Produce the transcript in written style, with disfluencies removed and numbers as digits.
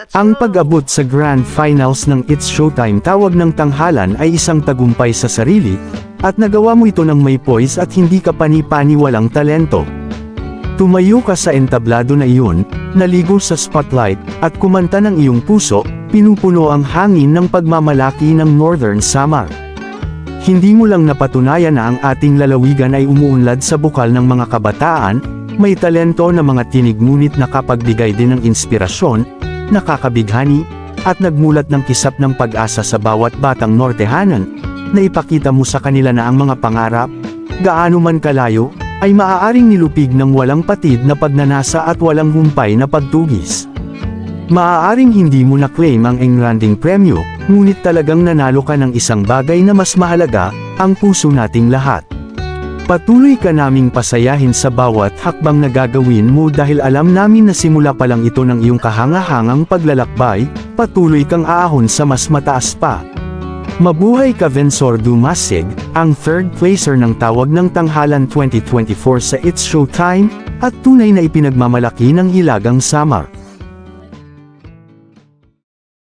Ang pag-abot sa Grand Finals ng It's Showtime Tawag ng Tanghalan ay isang tagumpay sa sarili, at nagawa mo ito ng may poise at hindi ka pani-paniwalang talento. Tumayo ka sa entablado na iyon, naligo sa spotlight, at kumanta ng iyong puso, pinupuno ang hangin ng pagmamalaki ng Northern Samar. Hindi mo lang napatunayan na ang ating lalawigan ay umuunlad sa bukal ng mga kabataan, may talento na mga tinig ngunit nakapagbigay din ng inspirasyon, nakakabighani, at nagmulat ng kisap ng pag-asa sa bawat batang Nortehanan, na ipakita mo sa kanila na ang mga pangarap, gaano man kalayo, ay maaaring nilupig ng walang patid na pagnanasa at walang humpay na pagtugis. Maaaring hindi mo na-claim ang engranding premyo, ngunit talagang nanalo ka ng isang bagay na mas mahalaga, ang puso nating lahat. Patuloy ka naming pasayahin sa bawat hakbang na gagawin mo dahil alam namin na simula pa lang ito ng iyong kahangahangang paglalakbay, patuloy kang aahon sa mas mataas pa. Mabuhay ka Vencor Dumasig, ang third placer ng Tawag ng Tanghalan 2024 sa It's Showtime, at tunay na ipinagmamalaki ng Hilagang Samar.